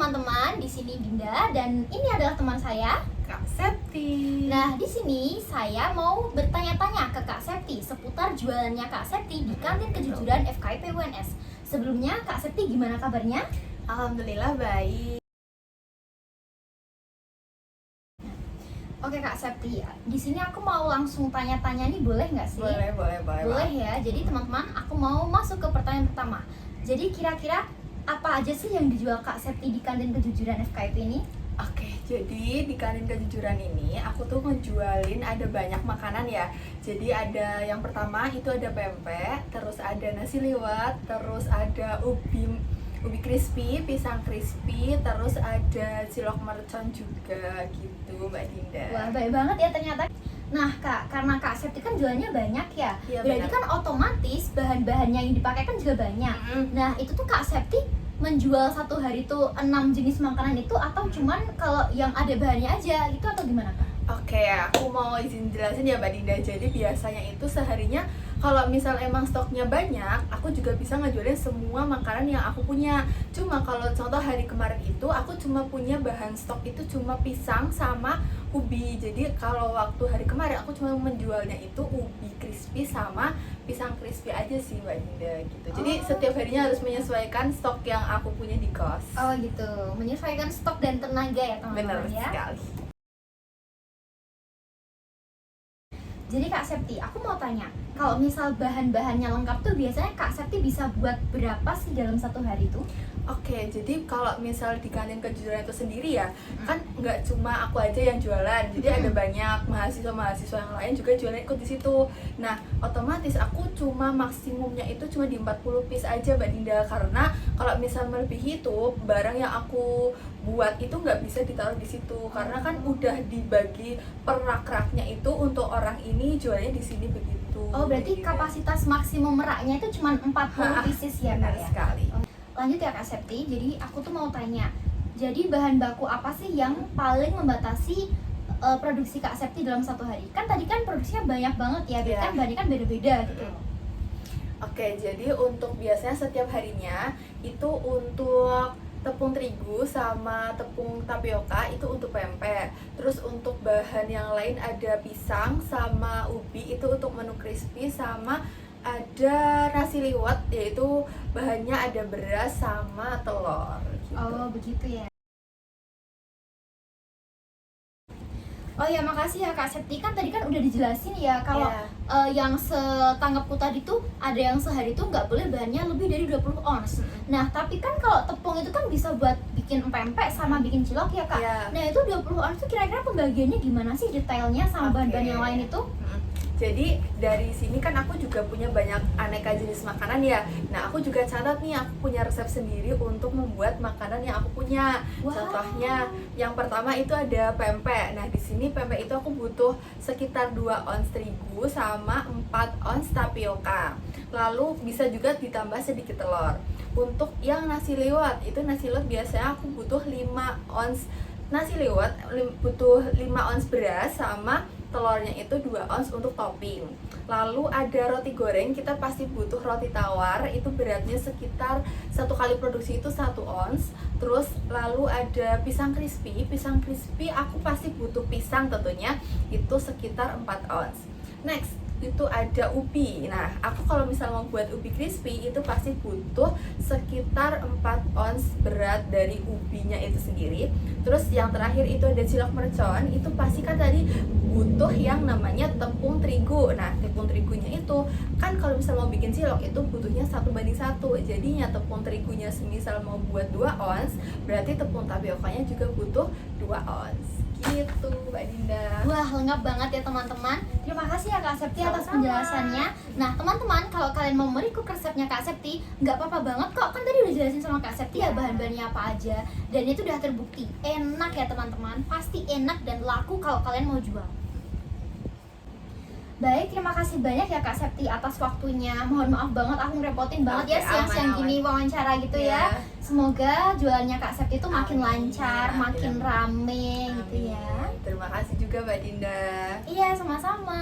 teman-teman, di sini Dinda dan ini adalah teman saya, Kak Septi. Nah, di sini saya mau bertanya-tanya ke Kak Septi seputar jualannya Kak Septi di Kantin Kejujuran FKIP UNS. Sebelumnya, Kak Septi gimana kabarnya? Alhamdulillah baik. Oke Kak Septi, di sini aku mau langsung tanya-tanya nih, boleh nggak sih? Boleh. Boleh ya. Jadi teman-teman, aku mau masuk ke pertanyaan pertama. Jadi kira-kira apa aja sih yang dijual Kak Septi di Kantin Kejujuran FKIP ini? Oke, jadi di Kantin Kejujuran ini aku tuh ngejualin ada banyak makanan ya. Jadi ada yang pertama itu ada pempek, terus ada nasi liwet, terus ada ubi crispy, pisang crispy, terus ada cilok mercon juga gitu Mbak Dinda. Wah, baik banget ya ternyata. Nah Kak, karena Kak Septi kan jualnya banyak ya, Iya, berarti benar. kan otomatis bahan-bahannya yang dipakai kan juga banyak. Nah itu tuh Kak Septi menjual satu hari tuh 6 jenis makanan itu atau cuman kalau yang ada bahannya aja gitu atau gimana Kak? Oke, aku mau izin jelasin ya Mbak Dinda. Jadi biasanya itu seharinya kalau misal emang stoknya banyak, aku juga bisa ngejualin semua makanan yang aku punya. Cuma kalau contoh hari kemarin itu aku cuma punya bahan stok itu cuma pisang sama ubi. Jadi kalau waktu hari kemarin aku cuma menjualnya itu ubi crispy sama pisang crispy aja sih Mbak Dinda gitu. Jadi setiap harinya harus menyesuaikan stok yang aku punya di kos. Oh gitu, menyesuaikan stok dan tenaga ya Benar teman-teman ya. sekali. Jadi Kak Septi, aku mau tanya, kalau misal bahan-bahannya lengkap tuh biasanya Kak Septi bisa buat berapa sih dalam satu hari tuh? Oke, jadi kalau misal di Kantin Kejujuran itu sendiri ya, kan nggak cuma aku aja yang jualan, jadi ada banyak mahasiswa-mahasiswa yang lain juga jualan ikut di situ. Nah, otomatis aku cuma maksimumnya itu cuma di 40 piece aja Mbak Dinda, karena kalau misal melebihi itu barang yang aku buat itu nggak bisa ditaruh di situ, karena kan udah dibagi per rak-raknya itu untuk orang ini jualnya di sini begitu. Oh berarti Gitu. kapasitas maksimum meraknya itu cuma 40 pieces ya Kak Benar ya? sekali. Lanjut ya Kak Septi, jadi aku tuh mau tanya, jadi bahan baku apa sih yang paling membatasi produksi Kak Septi dalam satu hari? Kan tadi kan produksinya banyak banget ya, berarti Iya. kan bahannya kan beda-beda gitu. Oke, jadi untuk biasanya setiap harinya itu untuk tepung terigu sama tepung tapioka itu untuk pempek. Terus untuk bahan yang lain ada pisang sama ubi itu untuk menu crispy, sama ada nasi liwet yaitu bahannya ada beras sama telur gitu. Oh begitu ya. Oh ya, makasih ya Kak Septi, kan tadi kan udah dijelasin ya kalau Iya. yang setangkapku tadi tuh ada yang sehari tuh nggak boleh bahannya lebih dari 20 ons. Nah tapi kan kalau tepung itu kan bisa buat bikin pempek sama bikin cilok ya Kak. Iya. Nah itu 20 ons tuh kira-kira pembagiannya gimana sih detailnya sama Oke. bahan-bahan yang lain itu? Jadi dari sini kan aku juga punya banyak aneka jenis makanan ya. Nah aku juga catat nih, aku punya resep sendiri untuk membuat makanan yang aku punya. Wow. Contohnya yang pertama itu ada pempek. Nah di sini pempek itu aku butuh sekitar 2 ons terigu sama 4 ons tapioka. Lalu bisa juga ditambah sedikit telur. Untuk yang nasi liwet, itu nasi liwet biasanya aku butuh 5 ons nasi liwet, butuh 5 ons beras sama telurnya itu 2 ons untuk topping. Lalu ada roti goreng, kita pasti butuh roti tawar, itu beratnya sekitar satu kali produksi itu 1 ons. Terus lalu ada pisang crispy aku pasti butuh pisang tentunya, itu sekitar 4 ons. Next itu ada ubi. Nah, aku kalau misal mau buat ubi crispy itu pasti butuh sekitar 4 ons berat dari ubinya itu sendiri. Terus yang terakhir itu ada cilok mercon, itu pasti kan tadi butuh yang namanya tepung terigu. Nah, tepung terigunya itu kan kalau misal mau bikin cilok itu butuhnya 1:1. Jadinya tepung terigunya semisal mau buat 2 ons, berarti tepung tapiokanya juga butuh 2 ons. Gitu Mbak Dinda. Wah, lengkap banget ya teman-teman. Terima kasih ya Kak Septi atas Sama-sama. penjelasannya. Nah teman-teman, kalau kalian mau merecook resepnya Kak Septi, nggak apa-apa banget kok. Kan tadi udah jelasin sama Kak Septi ya bahan-bahannya apa aja. Dan itu udah terbukti enak ya teman-teman. Pasti enak dan laku kalau kalian mau jual. Baik, terima kasih banyak ya Kak Septi atas waktunya. Mohon maaf banget aku ngerepotin banget ya Oke, siang-siang aman-aman. gini wawancara gitu ya. Iya. Semoga jualannya Kak Septi itu makin Amin. lancar, makin Amin. rame gitu ya. Terima kasih juga Mbak Dinda. Iya, sama-sama.